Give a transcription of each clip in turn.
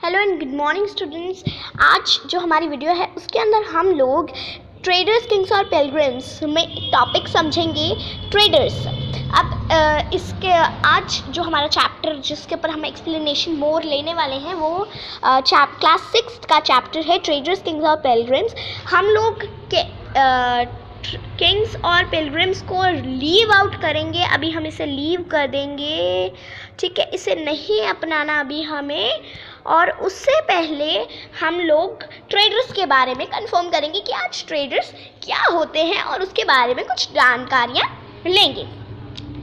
Hello and good morning students. आज जो हमारी वीडियो है उसके अंदर हम लोग ट्रेडर्स, किंग्स और पिलग्रिम्स में एक टॉपिक समझेंगे, ट्रेडर्स। अब इसके आज जो हमारा चैप्टर जिसके ऊपर हम एक्सप्लेनेशन मोर लेने वाले हैं वो क्लास 6 का चैप्टर है, ट्रेडर्स, किंग्स और पिलग्रिम्स। हम लोग के किंग्स और पिलग्रिम्स को लीव आउट करेंगे, अभी हम इसे लीव कर देंगे, ठीक है। इसे नहीं अपनाना अभी हमें, और उससे पहले हम लोग ट्रेडर्स के बारे में कंफर्म करेंगे कि आज ट्रेडर्स क्या होते हैं और उसके बारे में कुछ जानकारियाँ लेंगे।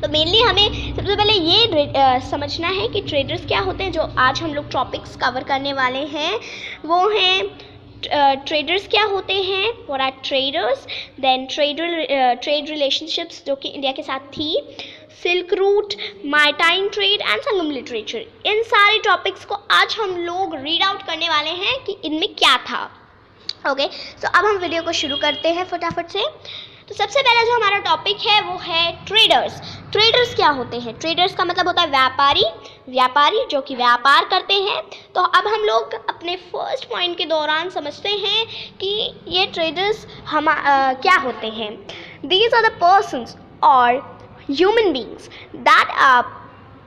तो मेनली हमें सबसे पहले ये समझना है कि ट्रेडर्स क्या होते हैं। जो आज हम लोग टॉपिक्स कवर करने वाले हैं वो हैं ट्रेडर्स क्या होते हैं, what are traders, then trade relationships जो कि इंडिया के साथ थी, silk route, maritime trade and Sangam literature. इन सारे टॉपिक्स को आज हम लोग रीड आउट करने वाले हैं कि इनमें क्या था। ओके, तो अब हम वीडियो को शुरू करते हैं फटाफट से। तो सबसे पहला जो हमारा टॉपिक है वो है ट्रेडर्स। ट्रेडर्स क्या होते हैं? ट्रेडर्स का मतलब होता है व्यापारी जो कि व्यापार करते हैं। तो अब हम लोग अपने फर्स्ट पॉइंट के दौरान समझते हैं कि ये ट्रेडर्स क्या होते हैं। दीज आर द पर्सन्स और human beings that are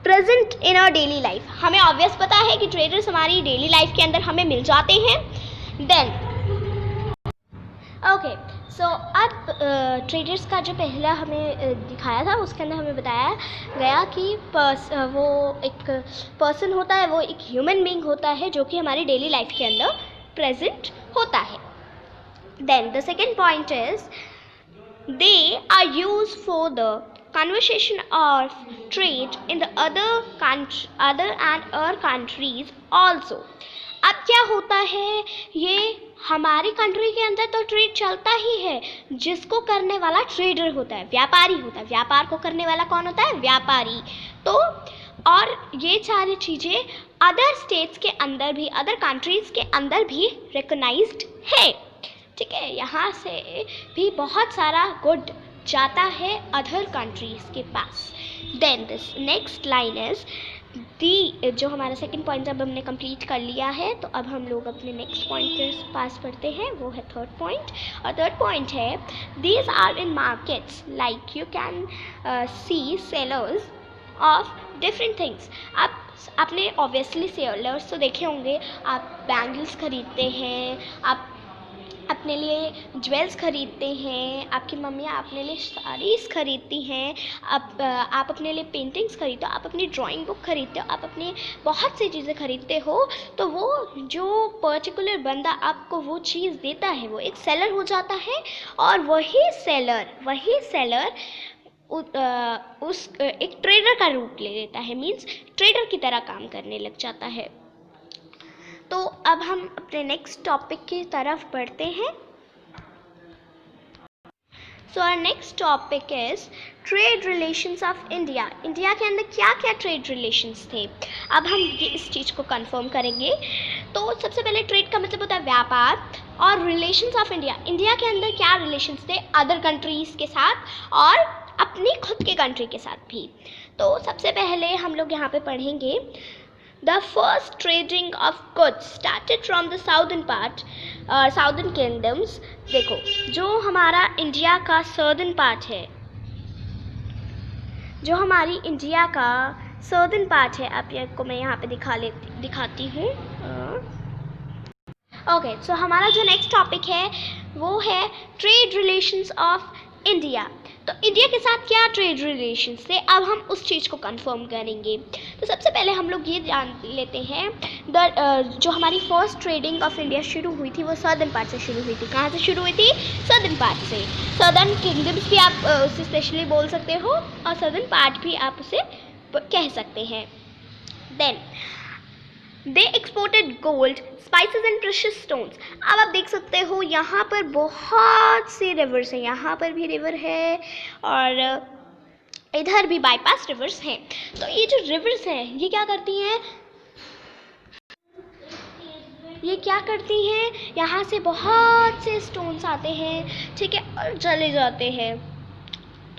present in our daily life. हमें ऑब्वियस पता है कि ट्रेडर्स हमारी डेली लाइफ के अंदर हमें मिल जाते हैं। देन ओके, सो अब ट्रेडर्स का जो पहला हमें दिखाया था उसके अंदर हमें बताया गया कि वो एक पर्सन होता है, वो एक ह्यूमन बीइंग होता है जो कि हमारी डेली लाइफ के अंदर प्रेजेंट होता है। Then the second point is they are use for the conversation of trade in the other and other countries also। अब क्या होता है, ये हमारी कंट्री के अंदर तो ट्रेड चलता ही है, जिसको करने वाला ट्रेडर होता है, व्यापारी होता है। व्यापार को करने वाला कौन होता है? व्यापारी। तो और ये सारी चीज़ें अदर स्टेट्स के अंदर भी, अदर कंट्रीज़ के अंदर भी रिकॉग्नाइज्ड है, ठीक है। यहाँ से भी बहुत सारा गुड जाता है अदर कंट्रीज़ के पास। Then this next line is the, जो हमारा सेकंड पॉइंट जब हमने कंप्लीट कर लिया है तो अब हम लोग अपने नेक्स्ट पॉइंट के पास पढ़ते हैं, वो है थर्ड पॉइंट। और थर्ड पॉइंट है these are in markets like you can see sellers of different things. आपने ऑब्वियसली सेलर्स तो देखे होंगे, आप बैंगल्स खरीदते हैं, आप अपने लिए ज्वेल्स खरीदते हैं, आपकी मम्मियाँ अपने लिए साड़ीज़ खरीदती हैं, आप अपने लिए पेंटिंग्स खरीदते हो, आप अपनी ड्राइंग बुक खरीदते हो, आप अपनी बहुत सी चीज़ें खरीदते हो। तो वो जो पर्टिकुलर बंदा आपको वो चीज़ देता है वो एक सेलर हो जाता है, और वही सेलर उस एक ट्रेडर का रूप ले लेता है, मीन्स ट्रेडर की तरह काम करने लग जाता है। तो अब हम अपने नेक्स्ट टॉपिक की तरफ बढ़ते हैं। So our next topic is trade relations of India. India के अंदर क्या क्या ट्रेड रिलेशंस थे, अब हम ये इस चीज़ को कंफर्म करेंगे। तो सबसे पहले ट्रेड का मतलब होता है व्यापार, और रिलेशंस ऑफ इंडिया के अंदर क्या रिलेशंस थे अदर कंट्रीज़ के साथ और अपनी खुद के कंट्री के साथ भी। तो सबसे पहले हम लोग यहाँ पे पढ़ेंगे The first trading of goods started from the southern kingdoms। देखो, जो हमारा इंडिया का southern part है, जो हमारी इंडिया का southern part है, आप को मैं यहाँ पे दिखाती हूँ। ओके, सो हमारा जो नेक्स्ट टॉपिक है वो है ट्रेड रिलेशंस ऑफ इंडिया। तो इंडिया के साथ क्या ट्रेड रिलेशंस थे, अब हम उस चीज़ को कंफर्म करेंगे। तो सबसे पहले हम लोग ये जान लेते हैं जो हमारी फर्स्ट ट्रेडिंग ऑफ इंडिया शुरू हुई थी वो सदर्न पार्ट से शुरू हुई थी। कहाँ से शुरू हुई थी? सदर्न पार्ट से। सदर्न किंगडम्स भी आप उसे स्पेशली बोल सकते हो, और सदर्न पार्ट भी आप उसे कह सकते हैं। Then they exported gold, spices and precious stones. अब आप देख सकते हो यहाँ पर बहुत से रिवर्स हैं, यहाँ पर भी रिवर है और इधर भी बाईपास रिवर्स हैं। तो ये जो रिवर्स हैं ये क्या करती हैं, यहाँ से बहुत से स्टोन्स आते हैं, ठीक है, और चले जाते हैं।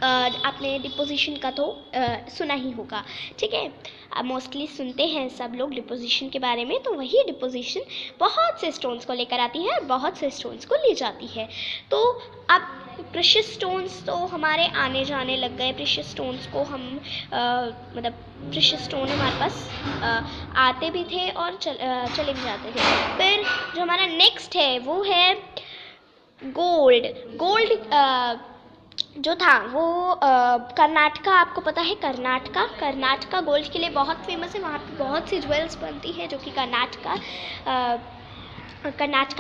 आपने डिपोजिशन का तो सुना ही होगा, ठीक है। अब मोस्टली सुनते हैं सब लोग डिपोजिशन के बारे में, तो वही डिपोजिशन बहुत से स्टोन्स को लेकर आती है, बहुत से स्टोन्स को ले जाती है। तो अब प्रेशियस स्टोन्स तो हमारे आने जाने लग गए। प्रेशियस स्टोन्स को हम मतलब प्रेशियस स्टोन हमारे पास आते भी थे और चले भी जाते थे। फिर जो हमारा नेक्स्ट है वो है गोल्ड। गोल्ड जो था वो कर्नाटका, आपको पता है कर्नाटका गोल्ड के लिए बहुत फेमस है। वहाँ पे बहुत सी ज्वेल्स बनती है जो कि कर्नाटका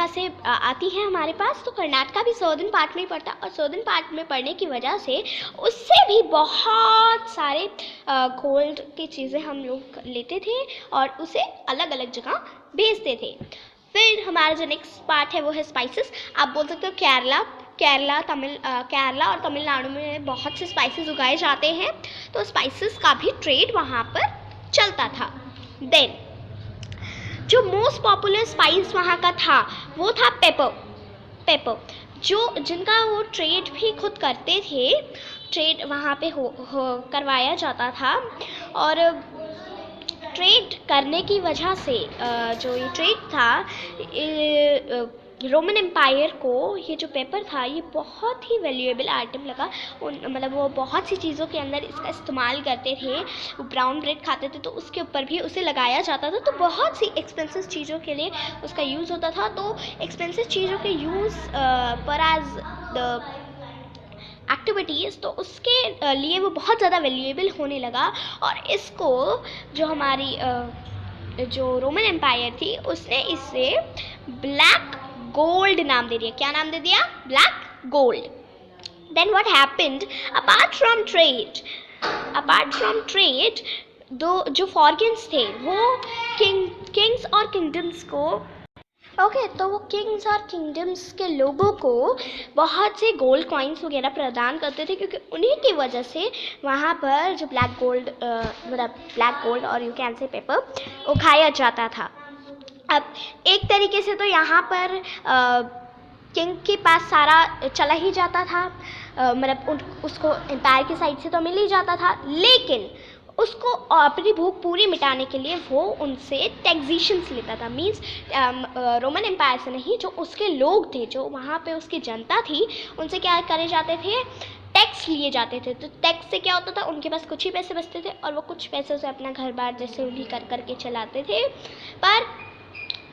से आती है हमारे पास। तो कर्नाटका भी सदर्न पार्ट में ही पड़ता है, और सदर्न पार्ट में पड़ने की वजह से उससे भी बहुत सारे गोल्ड की चीज़ें हम लोग लेते थे और उसे अलग अलग जगह भेजते थे। फिर हमारा जो नेक्स्ट पार्ट है वो है स्पाइसेस। आप बोल सकते हो केरला और तमिलनाडु में बहुत से स्पाइसेस उगाए जाते हैं, तो स्पाइसेस का भी ट्रेड वहाँ पर चलता था। देन जो मोस्ट पॉपुलर स्पाइस वहाँ का था वो था पेपर, जिनका वो ट्रेड भी खुद करते थे। ट्रेड वहाँ पे करवाया जाता था, और ट्रेड करने की वजह से जो ये ट्रेड था, रोमन एम्पायर को ये जो पेपर था ये बहुत ही वैल्यूएबल आइटम लगा। मतलब वो बहुत सी चीज़ों के अंदर इसका इस्तेमाल करते थे। वो ब्राउन ब्रेड खाते थे तो उसके ऊपर भी उसे लगाया जाता था, तो बहुत सी एक्सपेंसिव चीज़ों के लिए उसका यूज़ होता था। तो एक्सपेंसिव चीज़ों के यूज़ पर एज द एक्टिविटीज़, तो उसके लिए वो बहुत ज़्यादा वैल्यूएबल होने लगा। और इसको जो हमारी जो रोमन एम्पायर थी उसने इसे ब्लैक गोल्ड नाम दे दिया। क्या नाम दे दिया? Black gold. Then what happened, apart from trade जो फॉरेनर्स थे वो किंग्स और किंगडम्स को तो वो किंग्स और किंगडम्स के लोगों को बहुत से गोल्ड कॉइन्स वगैरह प्रदान करते थे, क्योंकि उन्हीं की वजह से वहाँ पर जो ब्लैक गोल्ड और यू कैन से पेपर उगाया जाता था। अब एक तरीके से तो यहाँ पर किंग के पास सारा चला ही जाता था, मतलब उसको एम्पायर की साइड से तो मिल ही जाता था, लेकिन उसको अपनी भूख पूरी मिटाने के लिए वो उनसे टैक्सेशंस लेता था। मीन्स रोमन एम्पायर से नहीं, जो उसके लोग थे, जो वहाँ पे उसकी जनता थी, उनसे क्या करे जाते थे? टैक्स लिए जाते थे। तो टैक्स से क्या होता था? उनके पास कुछ ही पैसे बचते थे और वो कुछ पैसों से अपना घर बार जैसे भी कर के चलाते थे, पर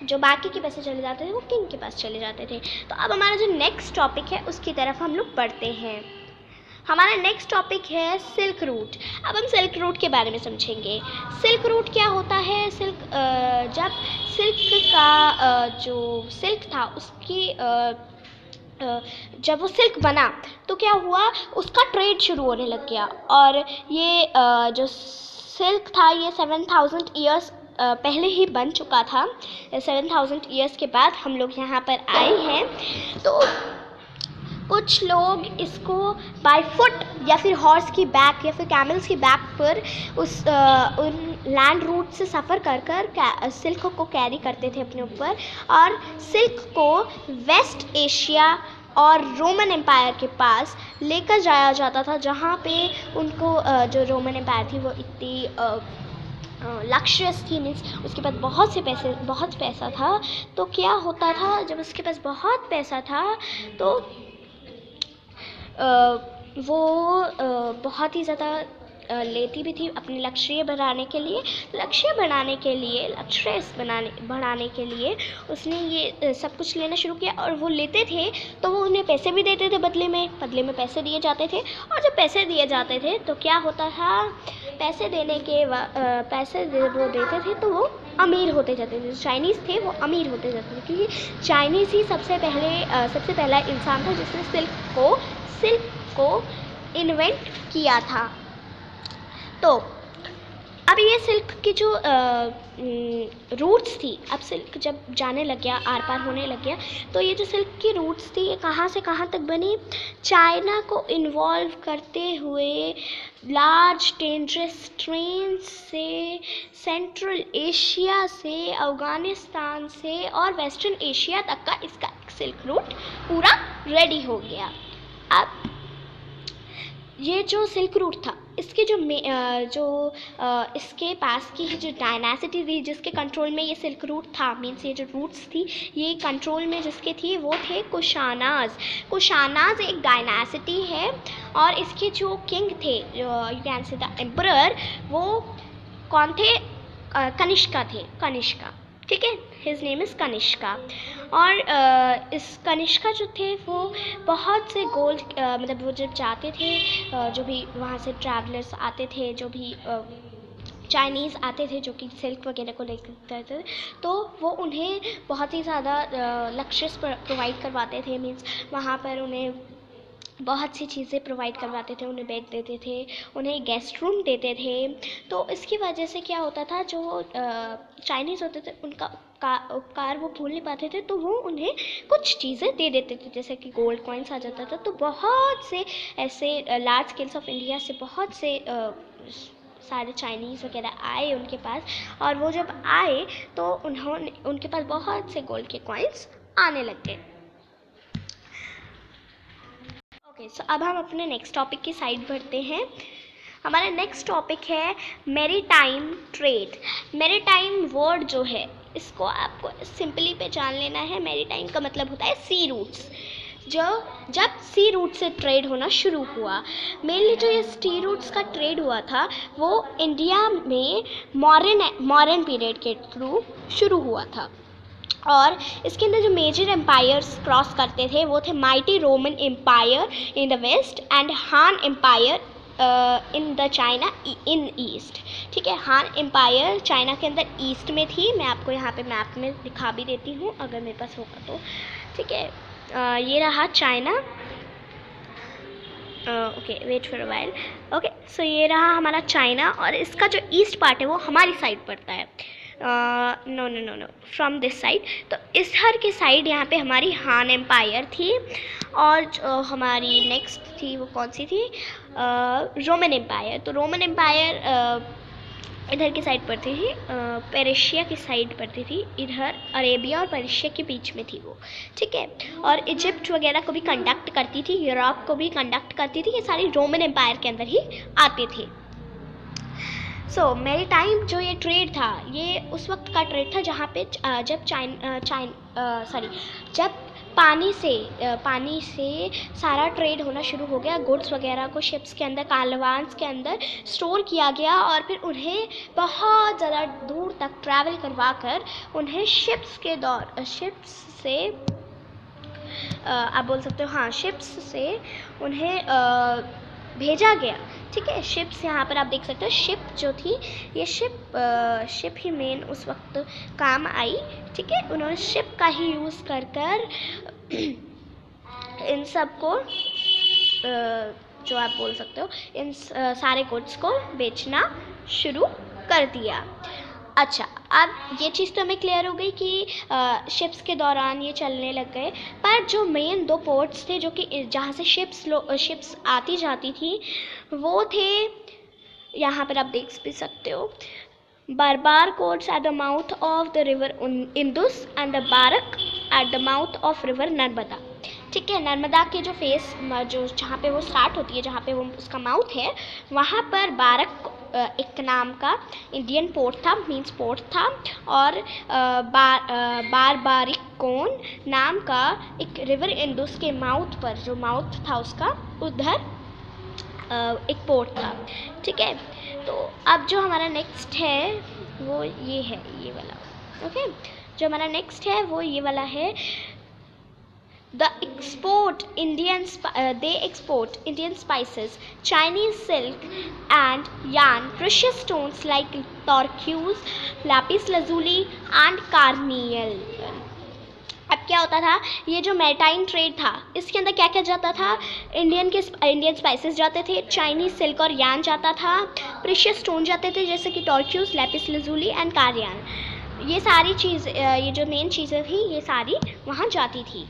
जो बाकी के पैसे चले जाते थे वो किंग के पास चले जाते थे। तो अब हमारा जो नेक्स्ट टॉपिक है उसकी तरफ हम लोग बढ़ते हैं। हमारा नेक्स्ट टॉपिक है सिल्क रूट। अब हम सिल्क रूट के बारे में समझेंगे। सिल्क रूट क्या होता है? जब सिल्क का जो सिल्क था उसकी जब वो सिल्क बना तो क्या हुआ? उसका ट्रेड शुरू होने लग गया, और ये जो सिल्क था ये 7000 ईयर्स पहले ही बन चुका था। 7000 ईयर्स के बाद हम लोग यहाँ पर आए हैं। तो कुछ लोग इसको बाय फुट या फिर हॉर्स की बैक या फिर कैमल्स की बैक पर उन लैंड रूट से सफ़र कर सिल्क को कैरी करते थे अपने ऊपर, और सिल्क को वेस्ट एशिया और रोमन एम्पायर के पास लेकर जाया जाता था, जहाँ पे उनको जो रोमन एम्पायर थी वो इतनी लक्ष्यस थी, मीन्स उसके पास बहुत पैसा था। तो क्या होता था, जब उसके पास बहुत पैसा था तो वो बहुत ही ज़्यादा लेती भी थी अपने लक्ष्य बढ़ाने के लिए उसने ये सब कुछ लेना शुरू किया। और वो लेते थे तो वो उन्हें पैसे भी देते थे, बदले में पैसे दिए जाते थे। और जब पैसे दिए जाते थे तो क्या होता था? पैसे वो देते थे तो वो अमीर होते जाते थे। जो चाइनीज़ थे वो अमीर होते जाते थे, क्योंकि चाइनीज़ ही सबसे पहला इंसान था जिसने सिल्क को इन्वेंट किया था। तो अब ये सिल्क की जो रूट्स थी, अब सिल्क जब जाने लग गया, आर पार होने लग गया, तो ये जो सिल्क की रूट्स थी ये कहाँ से कहाँ तक बनी? चाइना को इन्वॉल्व करते हुए लार्ज डेंजरस ट्रेन से, सेंट्रल एशिया से, अफ़गानिस्तान से और वेस्टर्न एशिया तक का इसका सिल्क रूट पूरा रेडी हो गया। अब ये जो सिल्क रूट था, इसके इसके पास की जो डायनासिटी थी, जिसके कंट्रोल में ये सिल्क रूट था, मीन्स ये जो रूट्स थी ये कंट्रोल में जिसके थी, वो थे कुशानाज। कुशानाज एक डायनासिटी है, और इसके जो किंग थे, you can say the emperor, वो कौन थे? कनिष्का थे, कनिष्का। ठीक है, हिज नेम इज़ कनिष्का। और इस कनिष्का जो थे वो बहुत से गोल्ड, मतलब वो जब जाते थे, जो भी वहाँ से ट्रैवलर्स आते थे, जो भी चाइनीज़ आते थे जो कि सिल्क वगैरह को लेकर थे, तो वो उन्हें बहुत ही ज़्यादा लक्ष्यस प्रोवाइड करवाते थे। मीन्स वहाँ पर उन्हें बहुत सी चीज़ें प्रोवाइड करवाते थे, उन्हें बेड देते थे, उन्हें गेस्ट रूम देते थे। तो इसकी वजह से क्या होता था, जो चाइनीज़ होते थे उनका उपकार वो भूल नहीं पाते थे, तो वो उन्हें कुछ चीज़ें दे देते थे, जैसे कि गोल्ड कॉइन्स आ जाता था। तो बहुत से ऐसे लार्ज स्केल्स ऑफ इंडिया से बहुत से सारे चाइनीज़ वगैरह आए उनके पास, और वो जब आए तो उनके पास बहुत से गोल्ड के कॉइन्स आने लग गए। ओके, सो अब हम अपने नेक्स्ट टॉपिक की साइड बढ़ते हैं। हमारा नेक्स्ट टॉपिक है मैरीटाइम ट्रेड। मैरीटाइम वर्ड जो है, इसको आपको सिंपली पहचान लेना है। मैरीटाइम का मतलब होता है सी रूट्स। जब सी रूट से ट्रेड होना शुरू हुआ, मेनली जो ये सी रूट्स का ट्रेड हुआ था वो इंडिया में मॉडर्न पीरियड के थ्रू शुरू हुआ था। और इसके अंदर जो मेजर एम्पायर्स क्रॉस करते थे वो थे mighty Roman Empire in the west and Han Empire in the China in east. ठीक है, हान एम्पायर चाइना के अंदर ईस्ट में थी। मैं आपको यहाँ पे मैप में दिखा भी देती हूँ अगर मेरे पास होगा तो। ठीक है, ये रहा China. Okay, wait for a while. Okay, so ये रहा हमारा चाइना, और इसका जो ईस्ट पार्ट है वो हमारी साइड पड़ता है। Know from this side. तो इस हर की साइड यहाँ पे हमारी हान एम्पायर थी, और जो हमारी नेक्स्ट थी वो कौन सी थी? Roman Empire. तो रोमन एम्पायर इधर की साइड पड़ती थी, पेर्शिया की साइड पड़ती थी, इधर अरेबिया और पेर्शिया के बीच में थी वो। ठीक है, और इजिप्ट वगैरह को भी कंडक्ट करती थी, यूरोप को भी कंडक्ट करती थी, ये सारी रोमन एम्पायर के अंदर ही आते थे। सो मैरीटाइम जो ये ट्रेड था, ये उस वक्त का ट्रेड था जहाँ पे जब पानी से सारा ट्रेड होना शुरू हो गया। गुड्स वगैरह को शिप्स के अंदर, कालवान्स के अंदर स्टोर किया गया, और फिर उन्हें बहुत ज़्यादा दूर तक ट्रैवल करवा कर उन्हें शिप्स से आप बोल सकते हो, हाँ, शिप्स से उन्हें भेजा गया। ठीक है, शिप्स यहाँ पर आप देख सकते हो, शिप जो थी ये शिप ही मेन उस वक्त काम आई। ठीक है, उन्होंने शिप का ही यूज़ कर इन सब को जो आप बोल सकते हो, इन सारे गुड्स को बेचना शुरू कर दिया। अच्छा, अब ये चीज़ तो हमें क्लियर हो गई कि शिप्स के दौरान ये चलने लग गए, पर जो मेन दो पोर्ट्स थे जो कि जहाँ से शिप्स आती जाती थी वो थे, यहाँ पर आप देख भी सकते हो, Barbar coasts at the mouth of the river Indus and the Barak at the mouth of river Narmada. ठीक है, नर्मदा के जो फेस, जो जहाँ पे वो स्टार्ट होती है, जहाँ पे वो उसका माउथ है, वहाँ पर बारक एक नाम का इंडियन पोर्ट था, मीन्स पोर्ट था, और बारबारिक कोन नाम का एक रिवर इंदुस के माउथ पर, जो माउथ था उसका, उधर एक पोर्ट था। ठीक है, तो अब जो हमारा नेक्स्ट है वो ये है, ये वाला। ओके, जो हमारा नेक्स्ट है वो ये वाला है। they export Indian spices, Chinese silk and yarn, precious stones like turquoise, lapis lazuli and carnelian। अब क्या होता था, ये जो मैरीटाइम ट्रेड था इसके अंदर क्या क्या जाता था? इंडियन स्पाइसेस जाते थे, चाइनीज़ सिल्क और यान जाता था, प्रीशियस स्टोन जाते थे जैसे कि टॉर्क्यूज, लैपिस लजुली एंड कार्यान। ये सारी चीज़, ये जो मेन चीज़ें थी ये सारी वहाँ जाती थी।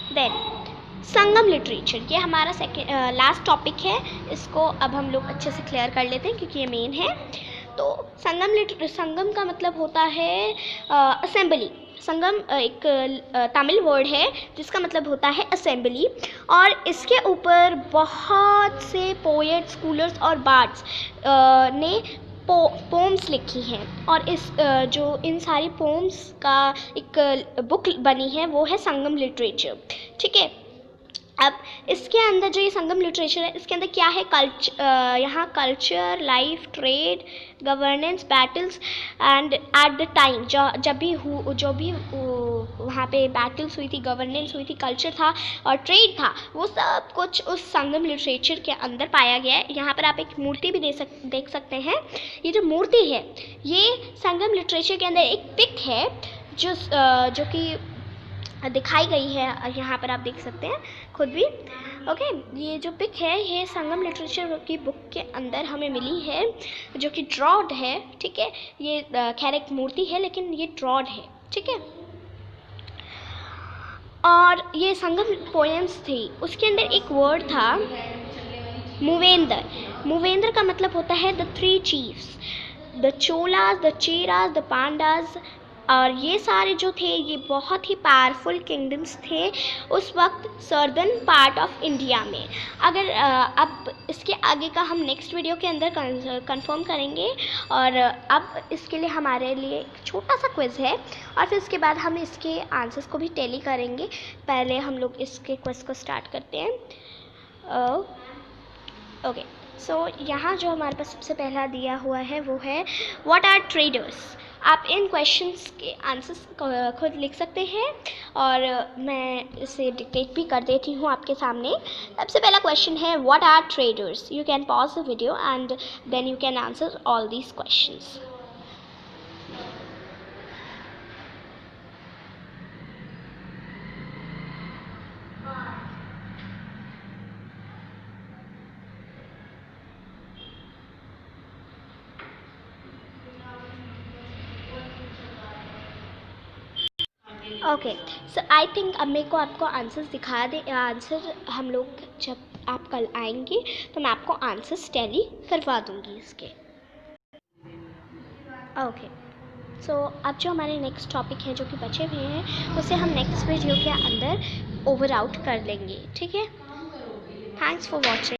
देन संगम लिटरेचर, ये हमारा लास्ट टॉपिक है, इसको अब हम लोग अच्छे से क्लियर कर लेते हैं क्योंकि ये मेन है। तो संगम का मतलब होता है असेंबली। संगम एक तमिल वर्ड है जिसका मतलब होता है असेंबली, और इसके ऊपर बहुत से पोएट्स, स्कूलर्स और बार्ड्स ने पोम्स लिखी हैं, और इस जो इन सारी पोम्स का एक बुक बनी है वो है संगम लिटरेचर। ठीक है, अब इसके अंदर जो ये संगम लिटरेचर है, इसके अंदर क्या है, यहाँ culture, life, trade, governance, battles and at the time जब भी वहाँ पे बैटल्स हुई थी, गवर्नेंस हुई थी, कल्चर था और ट्रेड था, वो सब कुछ उस संगम लिटरेचर के अंदर पाया गया है। यहाँ पर आप एक मूर्ति भी देख सकते हैं। ये जो मूर्ति है ये संगम लिटरेचर के अंदर एक पिक है जो कि दिखाई गई है, यहाँ पर आप देख सकते हैं खुद भी। ओके, ये जो पिक है ये संगम लिटरेचर की बुक के अंदर हमें मिली है, जो कि ड्रॉड है। ठीक है, ये खैर एक मूर्ति है लेकिन ये ड्रॉड है। ठीक है, और ये संगम पोएम्स थी, उसके अंदर एक वर्ड था मूवेंद्र। मूवेंद्र का मतलब होता है the three chiefs, the Cholas, the Cheras, the pandas, और ये सारे जो थे ये बहुत ही पावरफुल किंगडम्स थे उस वक्त सर्दर्न पार्ट ऑफ इंडिया में। अगर अब इसके आगे का हम नेक्स्ट वीडियो के अंदर कंफर्म करेंगे, और अब इसके लिए हमारे लिए एक छोटा सा क्विज़ है, और फिर इसके बाद हम इसके आंसर्स को भी टैली करेंगे। पहले हम लोग इसके क्विज़ को स्टार्ट करते हैं। ओके, सो यहाँ जो हमारे पास सबसे पहला दिया हुआ है वो है व्हाट आर ट्रेडर्स। आप इन क्वेश्चंस के आंसर्स खुद लिख सकते हैं, और मैं इसे डिक्टेट भी कर देती हूँ आपके सामने। सबसे पहला क्वेश्चन है what are traders. You can pause the video and then you can answer all these questions. Okay, so I think अब मेरे को आपको आंसर्स दिखा दे। आंसर हम लोग जब आप कल आएंगे तो मैं आपको आंसर्स टैली करवा दूंगी इसके। ओके, सो अब जो हमारे नेक्स्ट टॉपिक है जो कि बचे हुए हैं उसे हम नेक्स्ट वीडियो के अंदर ओवर आउट कर लेंगे। ठीक है, थैंक्स फॉर वॉचिंग।